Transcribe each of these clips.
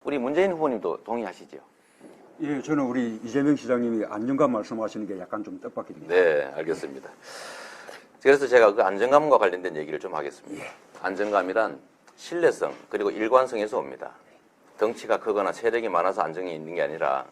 우리 문재인 후보님도 동의하시죠? 예, 저는 우리 이재명 시장님이 안정감 말씀하시는 게 약간 좀 뜻밖입니다. 네, 알겠습니다. 그래서 제가 그 안정감과 관련된 얘기를 좀 하겠습니다. 안정감이란 신뢰성 그리고 일관성에서 옵니다. 덩치가 크거나 세력이 많아서 안정이 있는 게 아니라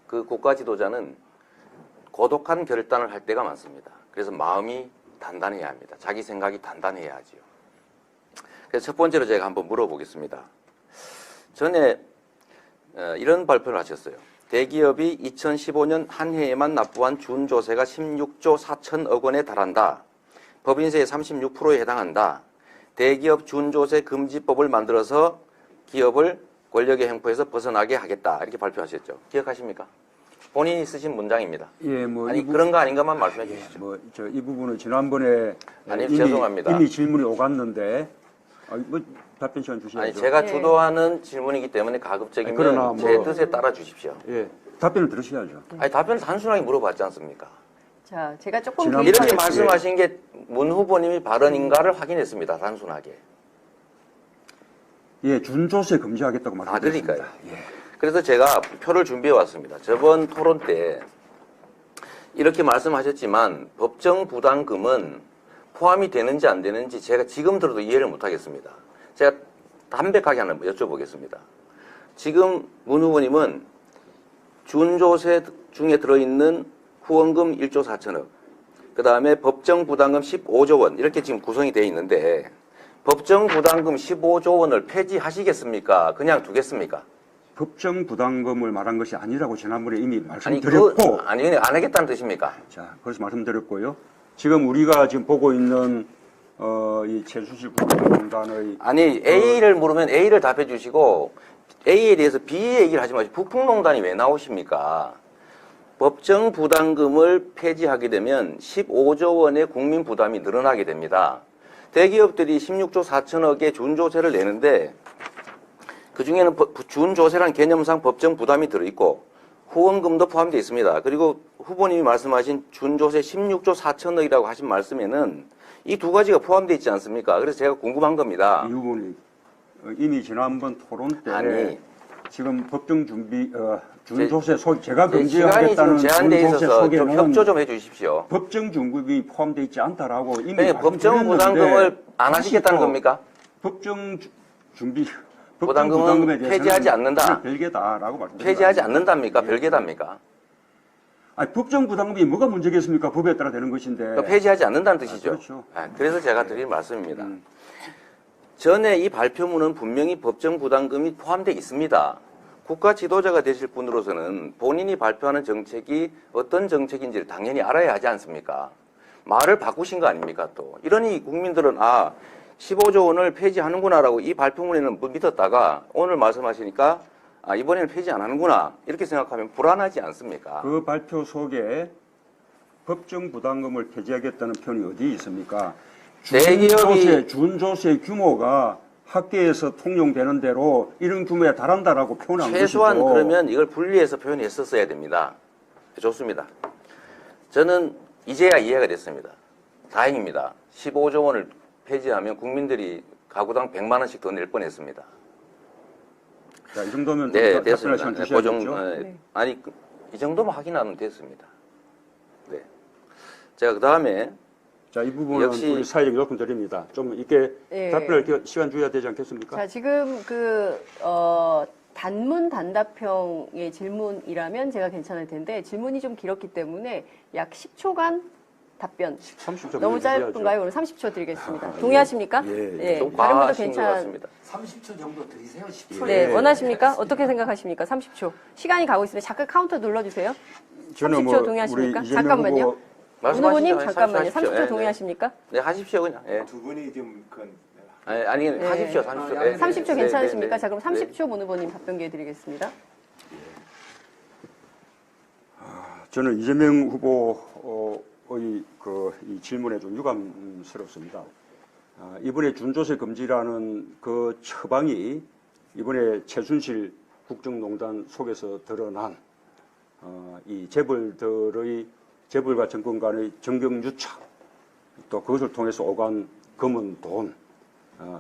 그 국가 지도자는 고독한 결단을 할 때가 많습니다. 그래서 마음이 단단해야 합니다. 자기 생각이 단단해야 하지요. 그래서 첫 번째로 제가 한번 물어보겠습니다. 전에 이런 발표를 하셨어요. 대기업이 2015년 한 해에만 납부한 준조세가 16조 4천억 원에 달한다. 법인세의 36%에 해당한다. 대기업 준조세 금지법을 만들어서 기업을 권력의 횡포에서 벗어나게 하겠다. 이렇게 발표하셨죠. 기억하십니까? 본인이 쓰신 문장입니다. 예, 뭐 아니 그런 거 아닌가만 말씀해 주시죠. 뭐 저 이 부분은 지난번에 아니 죄송합니다. 이미 질문이 오갔는데 뭐 답변 시간 주셔야죠. 아니 제가 주도하는 질문이기 때문에 가급적이면 그러나 제 뜻에 따라 주십시오. 예, 답변을 들으셔야죠. 아니 답변을 단순하게 물어봤지 않습니까? 자, 제가 조금 이렇게 말씀하신 게 문 후보님이 발언인가를 확인했습니다. 단순하게. 예, 준조세 금지하겠다고 말씀드렸습니다. 그러니까요. 예. 그래서 제가 표를 준비해 왔습니다. 저번 토론 때 이렇게 말씀하셨지만 법정 부담금은 포함이 되는지 안 되는지 제가 지금 들어도 이해를 못 하겠습니다. 제가 담백하게 하나 여쭤보겠습니다. 지금 문 후보님은 준조세 중에 들어있는 후원금 1조 4천억, 그 다음에 법정 부담금 15조 원 이렇게 지금 구성이 되어 있는데 법정 부담금 15조 원을 폐지하시겠습니까? 그냥 두겠습니까? 법정 부담금을 말한 것이 아니라고 지난번에 이미 말씀드렸고 아니 안 하겠다는 뜻입니까? 자, 그래서 말씀드렸고요. 지금 우리가 지금 보고 있는 이 최순실 국정농단의 아니 A를 물으면 A를 답해 주시고 A에 대해서 B 얘기를 하지 마시고 북풍농단이 왜 나오십니까? 법정 부담금을 폐지하게 되면 15조 원의 국민 부담이 늘어나게 됩니다. 대기업들이 16조 4천억의 준조세를 내는데 그 중에는 준조세라는 개념상 법정 부담이 들어있고 후원금도 포함되어 있습니다. 그리고 후보님이 말씀하신 준조세 16조 4천억이라고 하신 말씀에는 이 두 가지가 포함되어 있지 않습니까? 그래서 제가 궁금한 겁니다. 이 부분이 이미 지난번 토론 때 아니, 지금 법정 준비 준조세 제가 시간이 금지하겠다는 지금 제한되어 준조세 있어서 좀 속에는 협조 좀 해주십시오. 법정 중급이 포함되어 있지 않다라고 이미 그러니까 법정 부담금을 안 하시겠다는 겁니까? 법정 준비 부담금은 부담금에 대해서는 폐지하지 않는다. 별개다라고 말씀드립니다. 폐지하지 않는답니까? 별개답니까? 아니, 법정 부담금이 뭐가 문제겠습니까? 법에 따라 되는 것인데. 그러니까 폐지하지 않는다는 뜻이죠. 그렇죠. 그래서 제가 드릴 말씀입니다. 전에 이 발표문은 분명히 법정 부담금이 포함되어 있습니다. 국가 지도자가 되실 분으로서는 본인이 발표하는 정책이 어떤 정책인지를 당연히 알아야 하지 않습니까? 말을 바꾸신 거 아닙니까 또. 이러니 국민들은 15조 원을 폐지하는구나라고 이 발표문에는 믿었다가 오늘 말씀하시니까 이번에는 폐지 안 하는구나 이렇게 생각하면 불안하지 않습니까? 그 발표 속에 법정 부담금을 폐지하겠다는 표현이 어디 있습니까? 준조세 규모가 학계에서 통용되는 대로 이런 규모에 달한다라고 표현한 최소한 것이죠. 그러면 이걸 분리해서 표현했었어야 됩니다. 좋습니다. 저는 이제야 이해가 됐습니다. 다행입니다. 15조 원을 폐지하면 국민들이 가구당 100만 원씩 더 낼 뻔했습니다. 자, 이 정도면 네, 답변할 됐습니다. 시간 네, 주셔야겠죠? 아니 이 정도만 확인하면 됐습니다. 네. 제가 그 다음에 자, 이 부분은 역시 우리 사회적 요금 드립니다. 좀 이렇게 답변할 시간 줘야 되지 않겠습니까? 자, 지금 단문 단답형의 질문이라면 제가 괜찮을 텐데 질문이 좀 길었기 때문에 약 10초간 답변. 30초 너무 짧은가요? 오늘 30초 드리겠습니다. 동의하십니까? 좀 다른 분도 과하신 것 같습니다. 30초 정도 드리세요. 10초. 네, 원하십니까? 어떻게 생각하십니까? 30초. 시간이 가고 있으면 잠깐 카운터 눌러주세요. 30초 동의하십니까? 잠깐만요. 문 후보님 잠깐만요. 30초 동의하십니까? 네, 하십시오 그냥. 예. 두 분이 좀 아니 하십시오. 30초. 30초 괜찮으십니까? 네. 자, 그럼 30초 문 후보님 답변 기회 드리겠습니다. 저는 이재명 후보의 이 질문에 좀 유감스럽습니다. 이번에 준조세 금지라는 그 처방이 이번에 최순실 국정농단 속에서 드러난 이 재벌과 정권 간의 정경유착, 또 그것을 통해서 오간 검은 돈,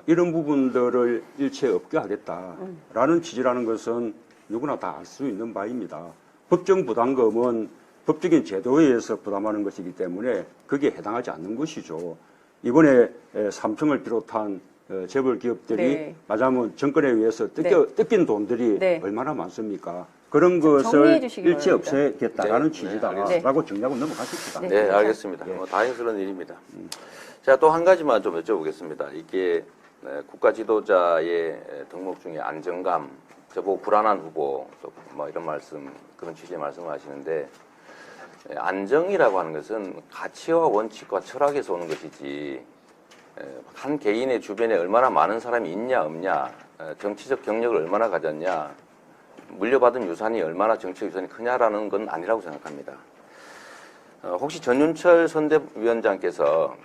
이런 부분들을 일체 없게 하겠다라는 취지라는 것은 누구나 다 알 수 있는 바입니다. 법정 부담금은 법적인 제도에 의해서 부담하는 것이기 때문에 거기에 해당하지 않는 것이죠. 이번에 삼성을 비롯한 재벌 기업들이 네. 말하자면 정권에 의해서 뜯긴 돈들이 네. 얼마나 많습니까? 그런 정리해 것을 주시기 일체 바랍니다. 없애겠다라는 네. 취지다라고 정리하고 넘어가십시다. 네, 알겠습니다. 뭐 다행스러운 일입니다. 자, 또 한 가지만 좀 여쭤보겠습니다. 이게 국가 지도자의 덕목 중에 안정감, 저보고 불안한 후보, 뭐 이런 말씀, 그런 취지의 말씀을 하시는데, 안정이라고 하는 것은 가치와 원칙과 철학에서 오는 것이지, 한 개인의 주변에 얼마나 많은 사람이 있냐, 없냐, 정치적 경력을 얼마나 가졌냐, 물려받은 유산이 얼마나 정치적 유산이 크냐라는 건 아니라고 생각합니다. 혹시 전윤철 선대위원장께서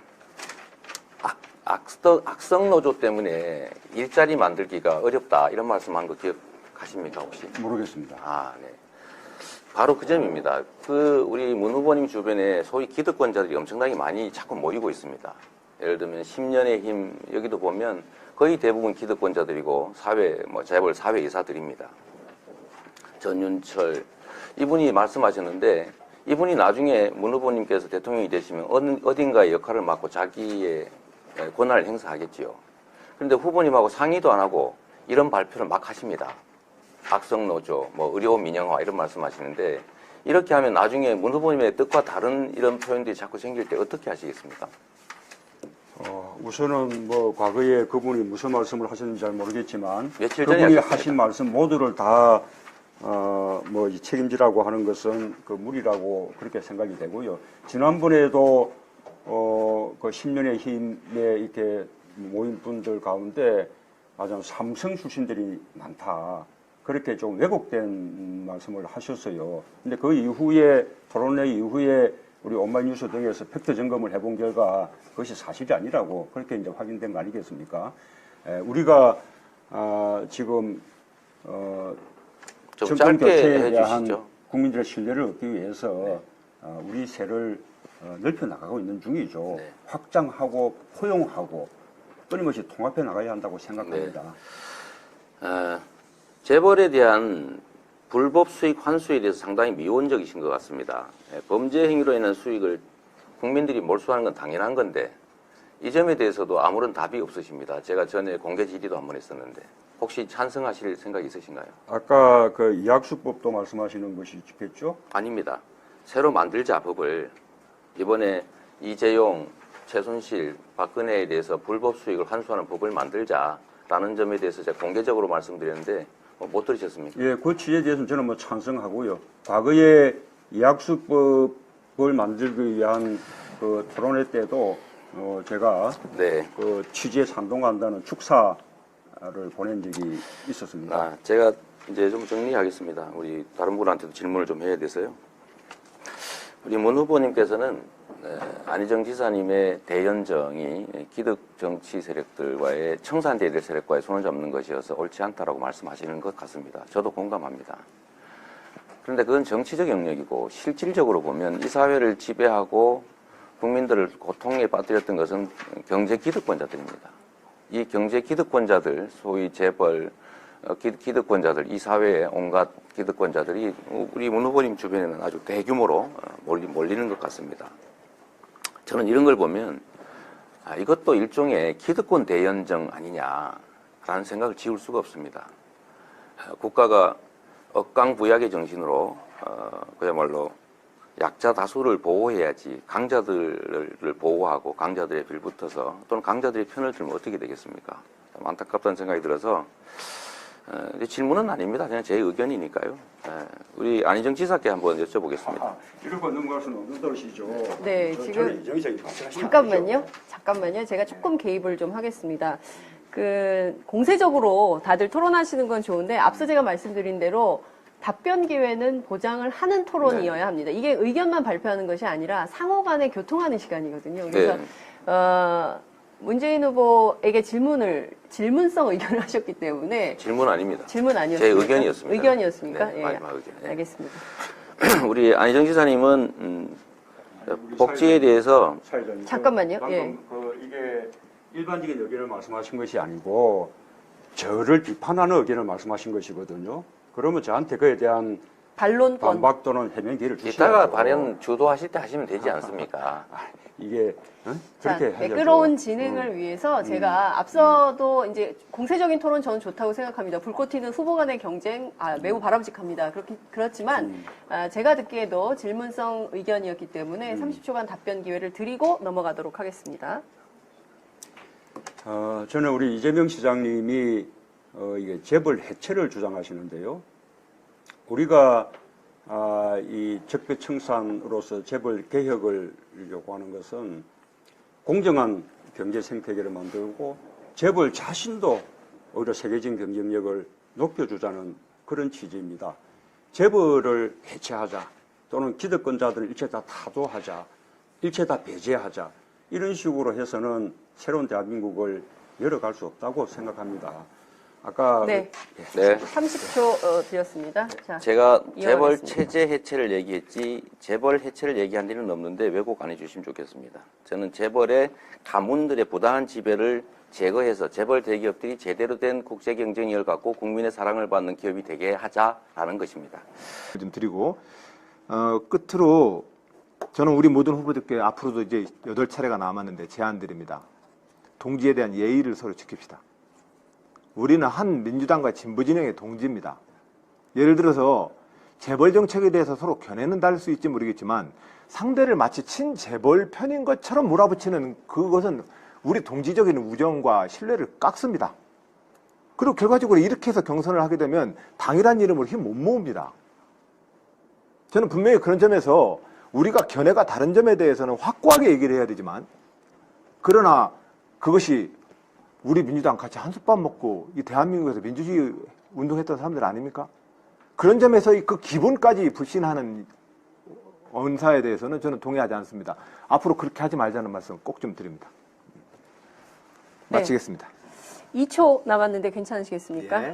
악성 노조 때문에 일자리 만들기가 어렵다 이런 말씀한 거 기억하십니까 혹시? 모르겠습니다. 아, 네. 바로 그 점입니다. 우리 문 후보님 주변에 소위 기득권자들이 엄청나게 많이 자꾸 모이고 있습니다. 예를 들면 10년의 힘 여기도 보면 거의 대부분 기득권자들이고 재벌 사회이사들입니다. 전윤철 이분이 말씀하셨는데 이분이 나중에 문 후보님께서 대통령이 되시면 어딘가의 역할을 맡고 자기의 권한을 행사하겠지요. 그런데 후보님하고 상의도 안 하고 이런 발표를 막 하십니다. 악성노조, 의료 민영화 이런 말씀하시는데 이렇게 하면 나중에 문 후보님의 뜻과 다른 이런 표현들이 자꾸 생길 때 어떻게 하시겠습니까? 우선은 과거에 그분이 무슨 말씀을 하셨는지 잘 모르겠지만 며칠 전에 그분이 하셨습니다. 하신 말씀 모두를 다 이 책임지라고 하는 것은 그 무리라고 그렇게 생각이 되고요. 지난번에도 그 10년의 힘에 이렇게 모인 분들 가운데 아주 삼성 출신들이 많다. 그렇게 좀 왜곡된 말씀을 하셨어요. 근데 그 이후에 토론회 이후에 우리 온마이뉴스 등에서 팩트 점검을 해본 결과 그것이 사실이 아니라고 그렇게 이제 확인된 거 아니겠습니까? 우리가 지금 좀 정권 짧게 교체에 대한 해주시죠. 국민들의 신뢰를 얻기 위해서 우리 세를 넓혀 나가고 있는 중이죠. 네. 확장하고 포용하고 끊임없이 통합해 나가야 한다고 생각합니다. 재벌에 대한 불법 수익 환수에 대해서 상당히 미온적이신 것 같습니다. 범죄 행위로 인한 수익을 국민들이 몰수하는 건 당연한 건데 이 점에 대해서도 아무런 답이 없으십니다. 제가 전에 공개 질의도 한 번 했었는데 혹시 찬성하실 생각 있으신가요? 아까 그 이학수법도 말씀하시는 것이겠죠? 아닙니다. 새로 만들자 법을 이번에 이재용, 최순실, 박근혜에 대해서 불법 수익을 환수하는 법을 만들자라는 점에 대해서 제가 공개적으로 말씀드렸는데 못 들으셨습니까? 예, 그 취지에 대해서는 저는 찬성하고요. 과거에 이학수법을 만들기 위한 그 토론회 때도 제가 네. 그 취지에 찬동한다는 축사를 보낸 적이 있었습니다. 제가 이제 좀 정리하겠습니다. 우리 다른 분한테도 질문을 좀 해야 돼서요. 우리 문 후보님께서는 안희정 지사님의 대연정이 기득 정치 세력들과의 청산돼야 될 세력과의 손을 잡는 것이어서 옳지 않다라고 말씀하시는 것 같습니다. 저도 공감합니다. 그런데 그건 정치적 영역이고 실질적으로 보면 이 사회를 지배하고 국민들을 고통에 빠뜨렸던 것은 경제 기득권자들입니다. 이 경제 기득권자들, 소위 재벌, 기득권자들, 이 사회의 온갖 기득권자들이 우리 문 후보님 주변에는 아주 대규모로 몰리는 것 같습니다. 저는 이런 걸 보면 이것도 일종의 기득권 대연정 아니냐라는 생각을 지울 수가 없습니다. 국가가 억강부약의 정신으로 그야말로 약자 다수를 보호해야지 강자들을 보호하고 강자들의 빌붙어서 또는 강자들의 편을 들면 어떻게 되겠습니까? 좀 안타깝다는 생각이 들어서 질문은 아닙니다. 그냥 제 의견이니까요. 우리 안희정 지사께 한번 여쭤보겠습니다. 이러고 넘어갈 수는 없는 것이죠. 네, 지금 잠깐만요. 제가 조금 개입을 좀 하겠습니다. 공세적으로 다들 토론하시는 건 좋은데 앞서 제가 말씀드린 대로 답변 기회는 보장을 하는 토론이어야 합니다. 이게 의견만 발표하는 것이 아니라 상호 간에 교통하는 시간이거든요. 그래서 문재인 후보에게 질문성 의견을 하셨기 때문에 질문 아닙니다. 질문 아니었습니까? 제 의견이었습니다. 의견이었습니까? 네, 마지막 의견. 네. 알겠습니다. 우리 안희정 지사님은 복지에 대해서 사회자님, 잠깐만요. 방금 예. 이게 일반적인 의견을 말씀하신 것이 아니고 저를 비판하는 의견을 말씀하신 것이거든요. 그러면 저한테 그에 대한 반론권. 반박 또는 해명 기회를 주시라고. 이따가 발언 주도하실 때 하시면 되지 않습니까? 이게 자, 그렇게 하려고. 매끄러운 진행을 위해서 제가 앞서도 이제 공세적인 토론 저는 좋다고 생각합니다. 불꽃 튀는 후보 간의 경쟁 매우 바람직합니다. 그렇지만 제가 듣기에도 질문성 의견이었기 때문에 30초간 답변 기회를 드리고 넘어가도록 하겠습니다. 저는 우리 이재명 시장님이 이게 재벌 해체를 주장하시는데요. 우리가 이 적폐청산으로서 재벌 개혁을 요구하는 것은 공정한 경제 생태계를 만들고 재벌 자신도 오히려 세계적인 경쟁력을 높여주자는 그런 취지입니다. 재벌을 해체하자 또는 기득권자들을 일체 다 타도하자, 일체 다 배제하자 이런 식으로 해서는 새로운 대한민국을 열어갈 수 없다고 생각합니다. 아까 네. 네. 30초 드렸습니다. 자, 제가 재벌 이어가겠습니다. 체제 해체를 얘기했지 재벌 해체를 얘기한 일은 없는데 왜곡 안 해주시면 좋겠습니다. 저는 재벌의 가문들의 부당한 지배를 제거해서 재벌 대기업들이 제대로 된 국제 경쟁력을 갖고 국민의 사랑을 받는 기업이 되게 하자라는 것입니다. 좀 드리고 끝으로 저는 우리 모든 후보들께 앞으로도 이제 8차례가 남았는데 제안 드립니다. 동지에 대한 예의를 서로 지킵시다. 우리는 한 민주당과 진보진영의 동지입니다. 예를 들어서 재벌 정책에 대해서 서로 견해는 다를 수 있지 모르겠지만 상대를 마치 친재벌 편인 것처럼 몰아붙이는 그것은 우리 동지적인 우정과 신뢰를 깎습니다. 그리고 결과적으로 이렇게 해서 경선을 하게 되면 당이란 이름으로 힘 못 모읍니다. 저는 분명히 그런 점에서 우리가 견해가 다른 점에 대해서는 확고하게 얘기를 해야 되지만 그러나 그것이 우리 민주당 같이 한솥밥 먹고 이 대한민국에서 민주주의 운동했던 사람들 아닙니까? 그런 점에서 그 기본까지 불신하는 언사에 대해서는 저는 동의하지 않습니다. 앞으로 그렇게 하지 말자는 말씀 꼭 좀 드립니다. 네. 마치겠습니다. 2초 남았는데 괜찮으시겠습니까? 예. 네.